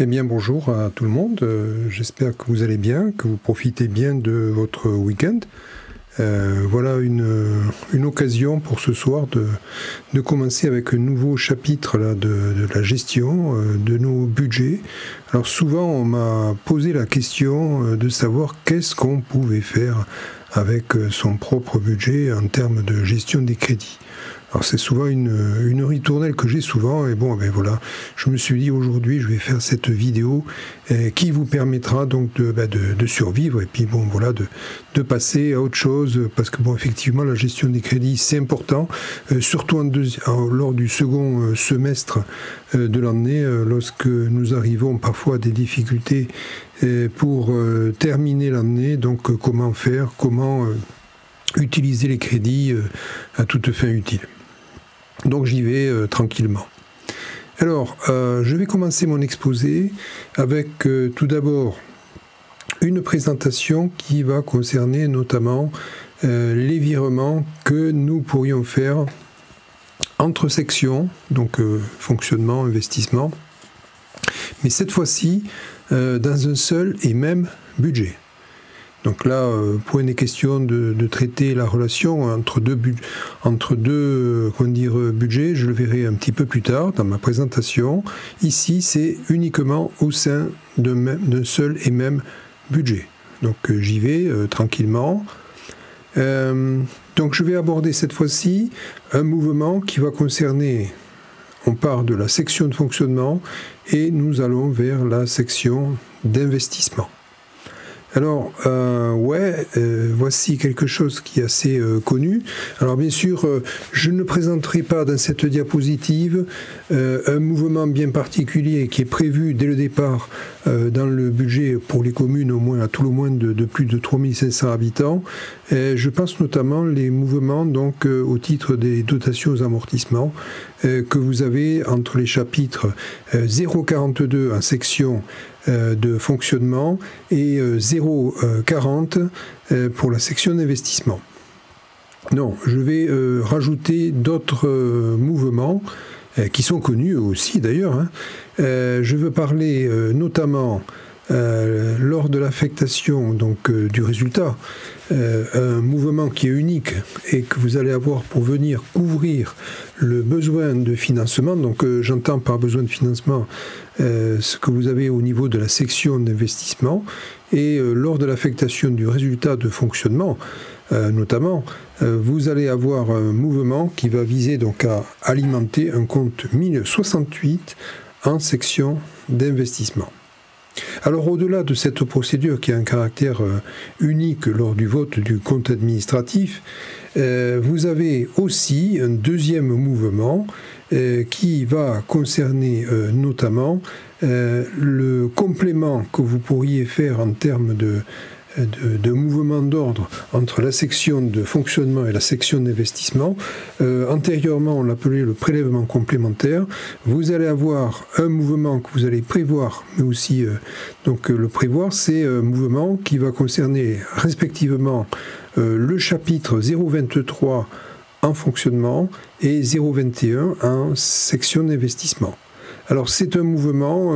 Eh bien bonjour à tout le monde, j'espère que vous allez bien, que vous profitez bien de votre week-end. Voilà une occasion pour ce soir de commencer avec un nouveau chapitre là, de la gestion de nos budgets. Alors souvent on m'a posé la question de savoir qu'est-ce qu'on pouvait faire avec son propre budget en termes de gestion des crédits. Alors c'est souvent une ritournelle que j'ai souvent, et bon ben voilà, je me suis dit aujourd'hui je vais faire cette vidéo qui vous permettra donc de survivre et puis bon voilà de passer à autre chose, parce que bon effectivement la gestion des crédits c'est important, surtout lors du second semestre de l'année, lorsque nous arrivons parfois à des difficultés pour terminer l'année, donc comment faire, comment utiliser les crédits à toute fin utile. Donc j'y vais tranquillement. Alors, je vais commencer mon exposé avec tout d'abord une présentation qui va concerner notamment les virements que nous pourrions faire entre sections, donc fonctionnement, investissement, mais cette fois-ci dans un seul et même budget. Donc là, pour une question de traiter la relation entre deux budgets, je le verrai un petit peu plus tard dans ma présentation. Ici, c'est uniquement au sein d'un seul et même budget. Donc j'y vais tranquillement. Donc je vais aborder cette fois-ci un mouvement qui va concerner, on part de la section de fonctionnement et nous allons vers la section d'investissement. Alors, voici quelque chose qui est assez connu. Alors bien sûr, je ne présenterai pas dans cette diapositive un mouvement bien particulier qui est prévu dès le départ dans le budget pour les communes, au moins à tout le moins de plus de 3500 habitants. Je pense notamment les mouvements donc au titre des dotations aux amortissements que vous avez entre les chapitres 0,42 en section de fonctionnement et 0,40 pour la section d'investissement. Non, je vais rajouter d'autres mouvements qui sont connus aussi d'ailleurs. Hein. Je veux parler notamment lors de l'affectation donc du résultat, un mouvement qui est unique et que vous allez avoir pour venir couvrir le besoin de financement. Donc j'entends par besoin de financement ce que vous avez au niveau de la section d'investissement, et lors de l'affectation du résultat de fonctionnement notamment, vous allez avoir un mouvement qui va viser donc à alimenter un compte 1068 en section d'investissement. Alors au-delà de cette procédure qui a un caractère unique lors du vote du compte administratif, vous avez aussi un deuxième mouvement qui va concerner notamment le complément que vous pourriez faire en termes de mouvement d'ordre entre la section de fonctionnement et la section d'investissement. Antérieurement, on l'appelait le prélèvement complémentaire. Vous allez avoir un mouvement que vous allez prévoir, mais aussi donc le prévoir, c'est un mouvement qui va concerner respectivement le chapitre 0,23 en fonctionnement et 0,21 en section d'investissement. Alors c'est un mouvement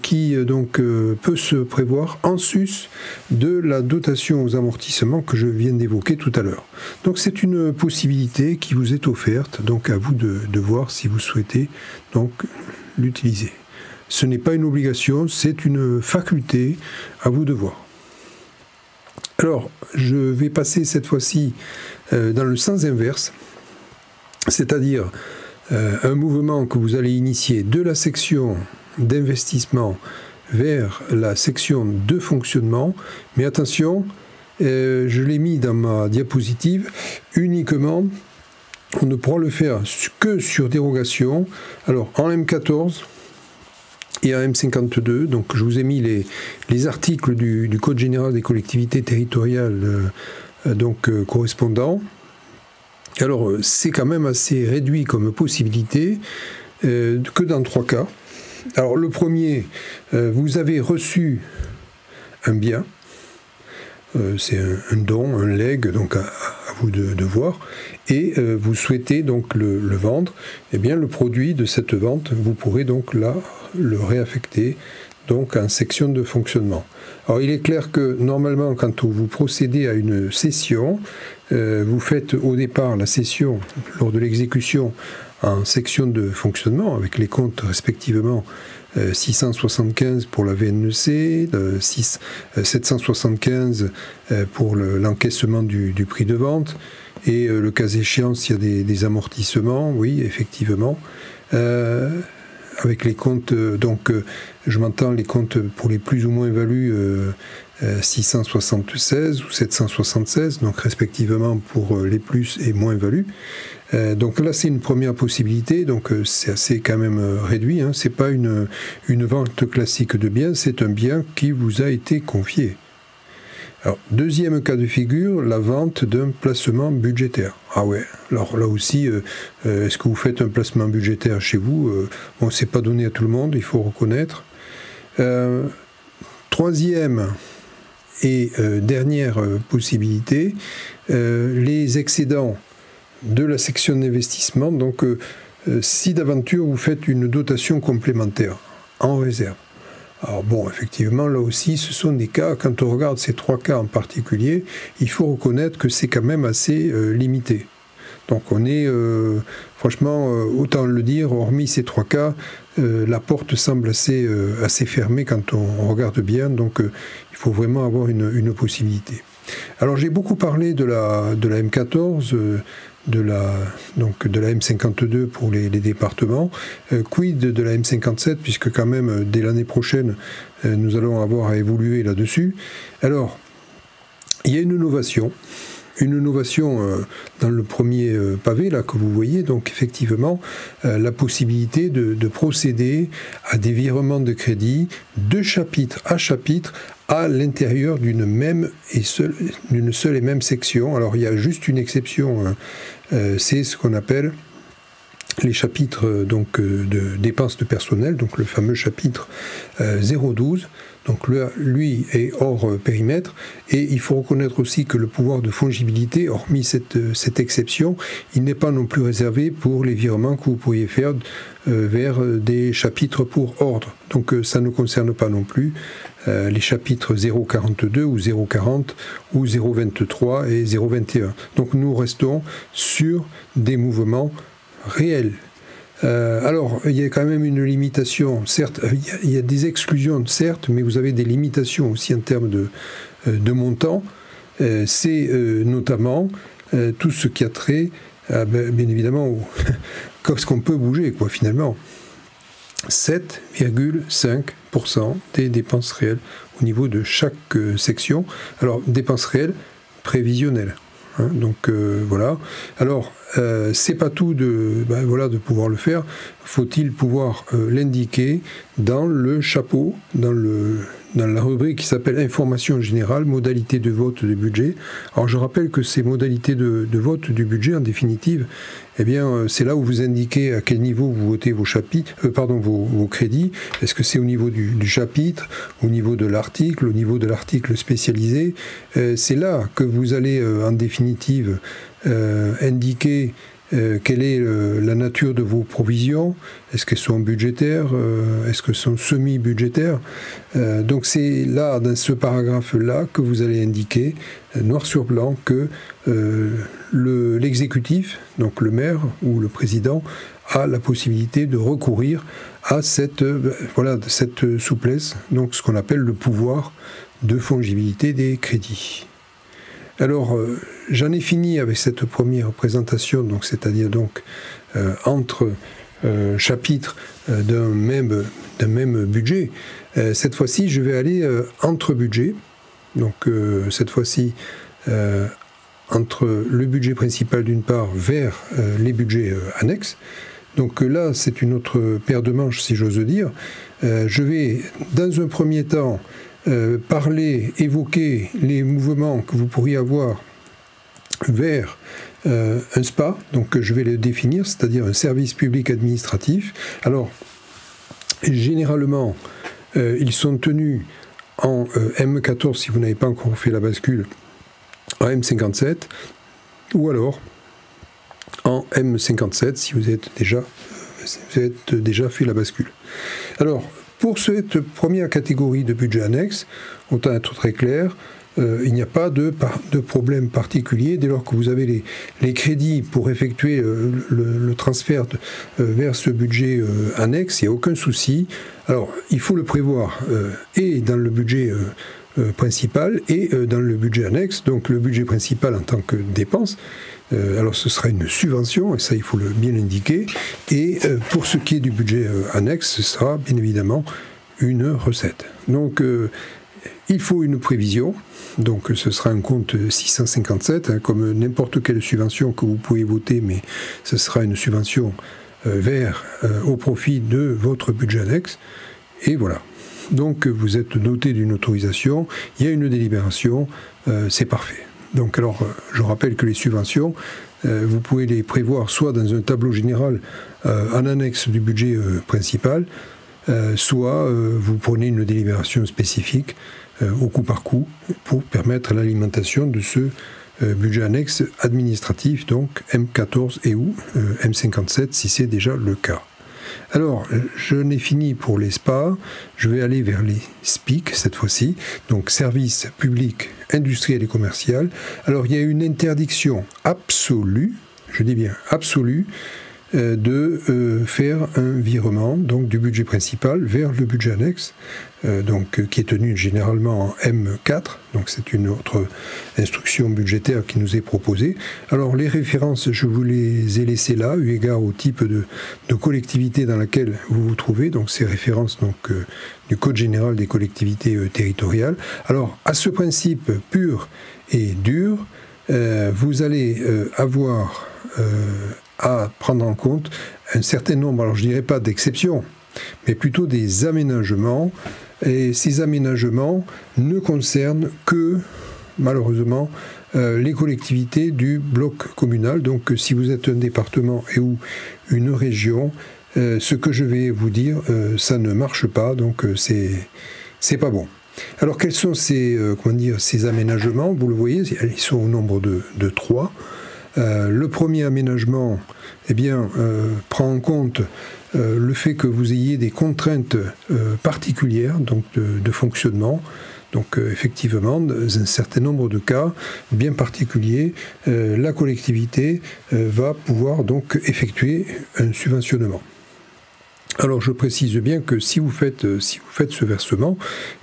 qui donc peut se prévoir en sus de la dotation aux amortissements que je viens d'évoquer tout à l'heure. Donc c'est une possibilité qui vous est offerte, donc à vous de voir si vous souhaitez donc l'utiliser. Ce n'est pas une obligation, c'est une faculté, à vous de voir. Alors je vais passer cette fois-ci dans le sens inverse, c'est-à-dire un mouvement que vous allez initier de la section d'investissement vers la section de fonctionnement. Mais attention, je l'ai mis dans ma diapositive, uniquement, on ne pourra le faire que sur dérogation. Alors en M14 et en M52, donc je vous ai mis les articles du Code général des collectivités territoriales correspondants. Alors, c'est quand même assez réduit comme possibilité, que dans 3 cas. Alors, le premier, vous avez reçu un bien, c'est un don, un legs, donc à vous de voir, et vous souhaitez donc le vendre. Eh bien, le produit de cette vente, vous pourrez donc là le réaffecter donc en section de fonctionnement. Alors il est clair que normalement quand vous procédez à une cession, vous faites au départ la cession lors de l'exécution en section de fonctionnement avec les comptes respectivement 675 pour la VNEC, 775 pour l'encaissement du prix de vente, et le cas échéant s'il y a des amortissements, oui effectivement, avec les comptes, donc je m'entends les comptes pour les plus ou moins valus 676 ou 776, donc respectivement pour les plus et moins valus. Donc là c'est une première possibilité, donc c'est assez quand même réduit, hein. C'est pas une vente classique de biens, c'est un bien qui vous a été confié. Alors, deuxième cas de figure, la vente d'un placement budgétaire. Ah ouais, alors là aussi, est-ce que vous faites un placement budgétaire chez vous? Bon, c'est pas donné à tout le monde, il faut reconnaître. Troisième et dernière possibilité, les excédents de la section d'investissement. Donc, si d'aventure vous faites une dotation complémentaire en réserve. Alors bon, effectivement, là aussi, ce sont des cas, quand on regarde ces trois cas en particulier, il faut reconnaître que c'est quand même assez limité. Donc on est, franchement, autant le dire, hormis ces trois cas, la porte semble assez fermée quand on regarde bien, donc il faut vraiment avoir une possibilité. Alors j'ai beaucoup parlé de la M14, de la M52 pour les départements, quid de la M57, puisque quand même dès l'année prochaine nous allons avoir à évoluer là-dessus. Alors il y a une innovation dans le premier pavé là que vous voyez, donc effectivement la possibilité de procéder à des virements de crédit de chapitre à chapitre à l'intérieur d'une seule et même section. Alors il y a juste une exception, c'est ce qu'on appelle les chapitres donc, de dépenses de personnel, donc le fameux chapitre 012. Donc lui est hors périmètre, et il faut reconnaître aussi que le pouvoir de fongibilité, hormis cette exception, il n'est pas non plus réservé pour les virements que vous pourriez faire vers des chapitres pour ordre. Donc ça ne concerne pas non plus les chapitres 042 ou 040 ou 023 et 021. Donc nous restons sur des mouvements réels. Alors, il y a quand même une limitation, certes, il y a des exclusions, certes, mais vous avez des limitations aussi en termes de montant. C'est notamment tout ce qui a trait, bien évidemment, ce qu'on peut bouger, quoi, finalement. 7,5% des dépenses réelles au niveau de chaque section. Alors, dépenses réelles prévisionnelles. Hein, donc voilà. Alors c'est pas tout de pouvoir le faire. Faut-il pouvoir l'indiquer dans le chapeau, dans la rubrique qui s'appelle information générale, modalité de vote du budget. Alors je rappelle que ces modalités de vote du budget, en définitive, eh bien c'est là où vous indiquez à quel niveau vous votez vos crédits. Est-ce que c'est au niveau du chapitre, au niveau de l'article, au niveau de l'article spécialisé? C'est là que vous allez en définitive indiquer quelle est la nature de vos provisions. Est-ce qu'elles sont budgétaires? Est-ce qu'elles sont semi-budgétaires? Donc c'est là, dans ce paragraphe-là, que vous allez indiquer, noir sur blanc, que l'exécutif, donc le maire ou le président, a la possibilité de recourir à cette souplesse, donc ce qu'on appelle le pouvoir de fongibilité des crédits. Alors, j'en ai fini avec cette première présentation, donc c'est-à-dire donc entre chapitres d'un même budget. Cette fois-ci, je vais aller entre budgets, donc cette fois-ci entre le budget principal d'une part vers les budgets annexes. Donc là, c'est une autre paire de manches, si j'ose dire. Je vais, dans un premier temps, évoquer les mouvements que vous pourriez avoir vers un SPA, donc je vais le définir, c'est-à-dire un service public administratif. Alors, généralement, ils sont tenus en M14 si vous n'avez pas encore fait la bascule, en M57, ou alors en M57 si vous êtes déjà fait la bascule. Alors, pour cette première catégorie de budget annexe, autant être très clair, il n'y a pas de problème particulier dès lors que vous avez les crédits pour effectuer le transfert vers ce budget annexe, il n'y a aucun souci. Alors, il faut le prévoir et dans le budget principal et dans le budget annexe. Donc, le budget principal en tant que dépense, alors ce sera une subvention, et ça il faut bien l'indiquer. Et pour ce qui est du budget annexe, ce sera bien évidemment une recette. Donc, il faut une prévision, donc ce sera un compte 657, hein, comme n'importe quelle subvention que vous pouvez voter, mais ce sera une subvention au profit de votre budget annexe, et voilà. Donc vous êtes doté d'une autorisation, il y a une délibération, c'est parfait. Donc alors, je rappelle que les subventions, vous pouvez les prévoir soit dans un tableau général en annexe du budget principal, soit vous prenez une délibération spécifique au coup par coup pour permettre l'alimentation de ce budget annexe administratif, donc M14 et ou M57 si c'est déjà le cas. Alors, je n'ai fini pour les SPA, je vais aller vers les SPIC cette fois-ci, donc services publics, industriels et commerciaux. Alors, il y a une interdiction absolue, je dis bien absolue, de faire un virement donc, du budget principal vers le budget annexe, qui est tenu généralement en M4, donc c'est une autre instruction budgétaire qui nous est proposée. Alors les références, je vous les ai laissées là, eu égard au type de collectivité dans laquelle vous vous trouvez, donc ces références du Code général des collectivités territoriales. Alors à ce principe pur et dur, vous allez avoir à prendre en compte un certain nombre, alors je ne dirais pas d'exceptions, mais plutôt des aménagements, et ces aménagements ne concernent que, malheureusement, les collectivités du bloc communal. Donc si vous êtes un département et ou une région, ce que je vais vous dire, ça ne marche pas, donc c'est pas bon. Alors quels sont ces aménagements? Vous le voyez, ils sont au nombre de 3. Le premier aménagement prend en compte le fait que vous ayez des contraintes particulières donc de fonctionnement. Donc effectivement, dans un certain nombre de cas bien particuliers, la collectivité va pouvoir donc effectuer un subventionnement. Alors je précise bien que si vous faites ce versement,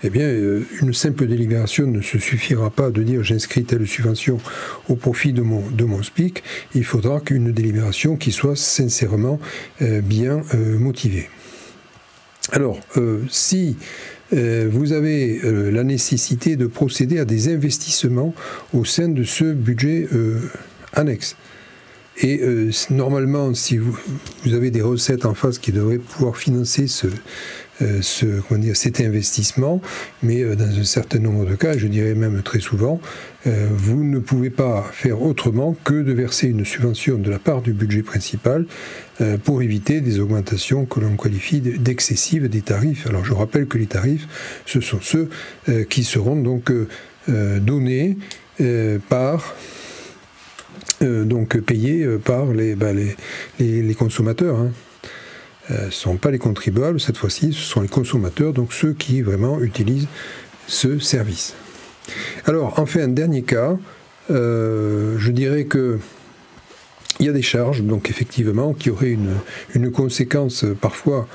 une simple délibération ne se suffira pas de dire j'inscris telle subvention au profit de mon SPIC. Il faudra qu'une délibération qui soit sincèrement bien motivée. Alors si vous avez la nécessité de procéder à des investissements au sein de ce budget annexe, et normalement, si vous avez des recettes en face qui devraient pouvoir financer cet investissement, mais dans un certain nombre de cas, je dirais même très souvent, vous ne pouvez pas faire autrement que de verser une subvention de la part du budget principal pour éviter des augmentations que l'on qualifie d'excessives des tarifs. Alors je rappelle que les tarifs, ce sont ceux qui seront donc donnés par... payés par les consommateurs. Hein. Ce ne sont pas les contribuables cette fois-ci, ce sont les consommateurs, donc ceux qui vraiment utilisent ce service. Alors, enfin, un dernier cas, je dirais que il y a des charges, donc effectivement, qui auraient une conséquence parfois.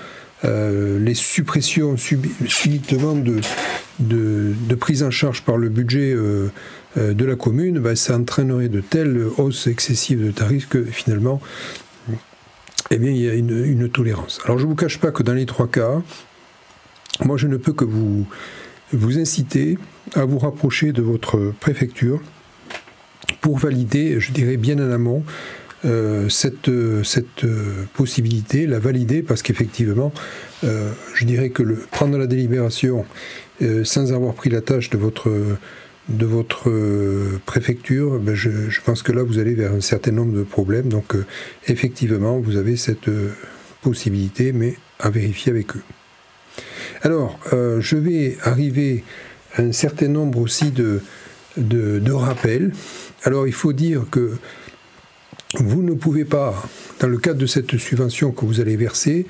Les suppressions subitement de prise en charge par le budget de la commune, ça entraînerait de telles hausses excessives de tarifs que finalement, il y a une tolérance. Alors je ne vous cache pas que dans les 3 cas, moi je ne peux que vous inciter à vous rapprocher de votre préfecture pour valider, je dirais bien en amont, cette possibilité, la valider, parce qu'effectivement, je dirais que prendre la délibération sans avoir pris la tâche de votre préfecture, je pense que là vous allez vers un certain nombre de problèmes. Donc effectivement, vous avez cette possibilité, mais à vérifier avec eux. Alors, je vais arriver à un certain nombre aussi de rappels. Alors, il faut dire que vous ne pouvez pas dans le cadre de cette subvention que vous allez verser,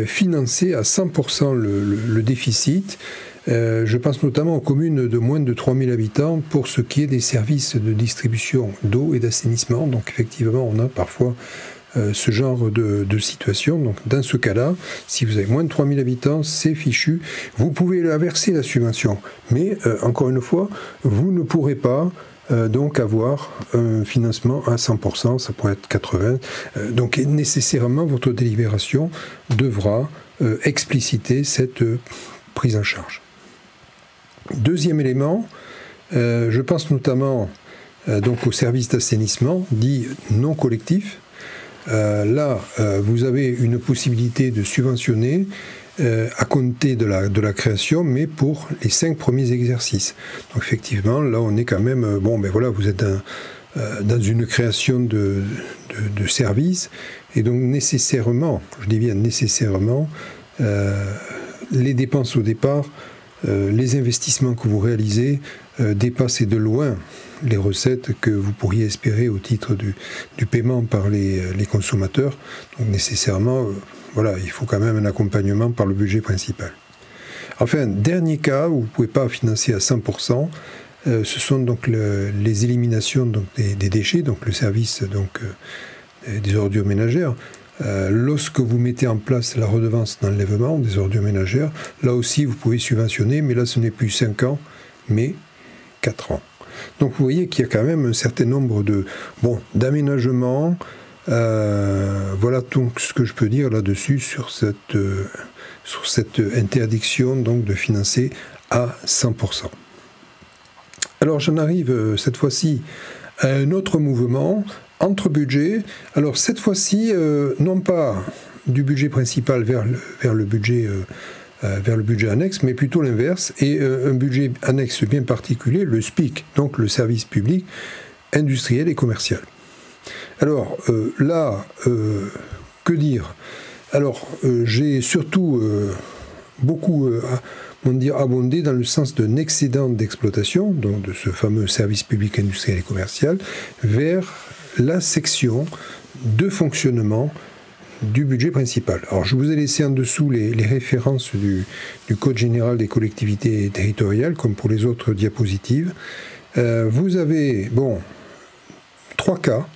financer à 100% le déficit. Je pense notamment aux communes de moins de 3000 habitants pour ce qui est des services de distribution d'eau et d'assainissement. Donc effectivement, on a parfois ce genre de situation. Donc dans ce cas-là, si vous avez moins de 3000 habitants, c'est fichu. Vous pouvez la verser, la subvention. Mais encore une fois, vous ne pourrez pas donc avoir un financement à 100%, ça pourrait être 80%. Donc nécessairement, votre délibération devra expliciter cette prise en charge. Deuxième élément, je pense notamment donc au service d'assainissement, dit non collectif. Là, vous avez une possibilité de subventionner à compter de la création, mais pour les 5 premiers exercices. Donc effectivement, là, on est quand même... Bon, ben voilà, vous êtes dans une création de services, et donc nécessairement, je dis bien nécessairement, les dépenses au départ, les investissements que vous réalisez dépassent de loin les recettes que vous pourriez espérer au titre du paiement par les consommateurs. Donc nécessairement, voilà, il faut quand même un accompagnement par le budget principal. Enfin, dernier cas où vous ne pouvez pas financer à 100%, ce sont donc les éliminations donc, des déchets, donc le service donc, des ordures ménagères. Lorsque vous mettez en place la redevance d'enlèvement des ordures ménagères, là aussi vous pouvez subventionner, mais là ce n'est plus 5 ans, mais 4 ans. Donc vous voyez qu'il y a quand même un certain nombre d'aménagements. Voilà donc ce que je peux dire là-dessus sur cette interdiction donc, de financer à 100%. Alors j'en arrive cette fois-ci à un autre mouvement entre budgets. Alors cette fois-ci, non pas du budget principal vers le budget annexe, mais plutôt l'inverse, et un budget annexe bien particulier, le SPIC, donc le service public industriel et commercial. Alors là, que dire? Alors j'ai surtout beaucoup abondé dans le sens d'un excédent d'exploitation, donc de ce fameux service public industriel et commercial, vers la section de fonctionnement du budget principal. Alors je vous ai laissé en dessous les références du Code général des collectivités territoriales, comme pour les autres diapositives. Vous avez, 3 cas.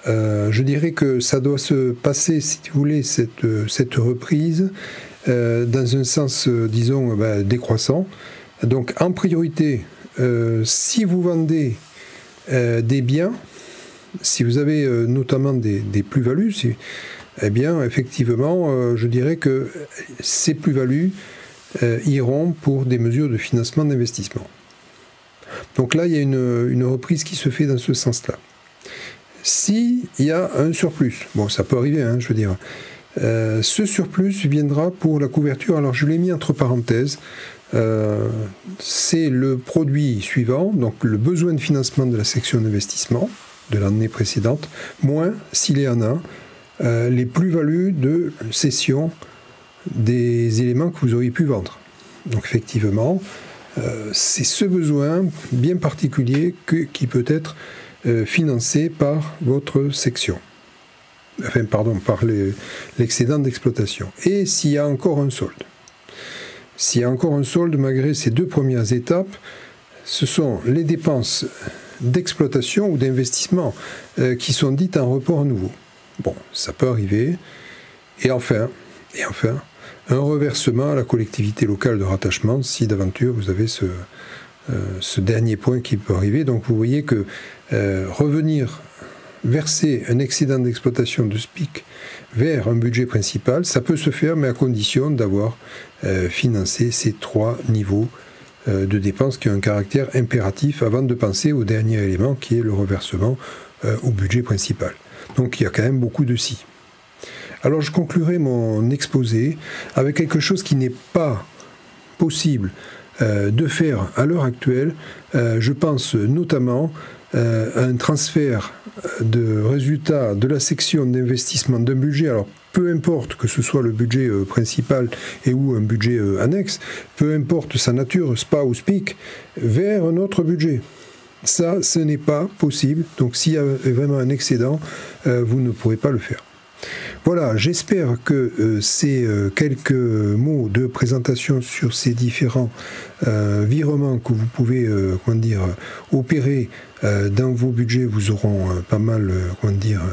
Je dirais que ça doit se passer, si vous voulez, cette reprise dans un sens, disons, décroissant. Donc en priorité, si vous vendez des biens, si vous avez notamment des plus-values, eh bien, effectivement, je dirais que ces plus-values iront pour des mesures de financement d'investissement. Donc là, il y a une reprise qui se fait dans ce sens-là. S'il y a un surplus, ça peut arriver, je veux dire, ce surplus viendra pour la couverture, alors je l'ai mis entre parenthèses, c'est le produit suivant, donc le besoin de financement de la section d'investissement de l'année précédente, moins, s'il y en a, les plus-values de cession des éléments que vous auriez pu vendre. Donc effectivement, c'est ce besoin bien particulier qui peut être financé par votre section. Enfin, pardon, par l'excédent d'exploitation. Et s'il y a encore un solde. S'il y a encore un solde, malgré ces 2 premières étapes, ce sont les dépenses d'exploitation ou d'investissement qui sont dites en report à nouveau. Ça peut arriver. Et enfin, un reversement à la collectivité locale de rattachement, si d'aventure vous avez ce dernier point qui peut arriver. Donc vous voyez que verser un excédent d'exploitation de SPIC vers un budget principal, ça peut se faire, mais à condition d'avoir financé ces 3 niveaux de dépenses qui ont un caractère impératif avant de penser au dernier élément qui est le reversement au budget principal. Donc il y a quand même beaucoup de si. Alors je conclurai mon exposé avec quelque chose qui n'est pas possible de faire à l'heure actuelle. Je pense notamment à un transfert de résultats de la section d'investissement d'un budget, alors peu importe que ce soit le budget principal et ou un budget annexe, peu importe sa nature, SPA ou SPIC, vers un autre budget. Ça, ce n'est pas possible. Donc s'il y a vraiment un excédent, vous ne pourrez pas le faire. Voilà, j'espère que ces quelques mots de présentation sur ces différents virements que vous pouvez opérer dans vos budgets vous auront pas mal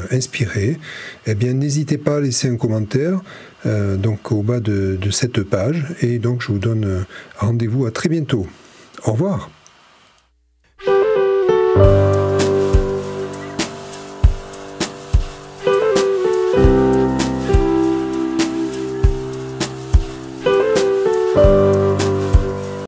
inspiré. Eh bien, n'hésitez pas à laisser un commentaire donc au bas de cette page. Et donc, je vous donne rendez-vous à très bientôt. Au revoir.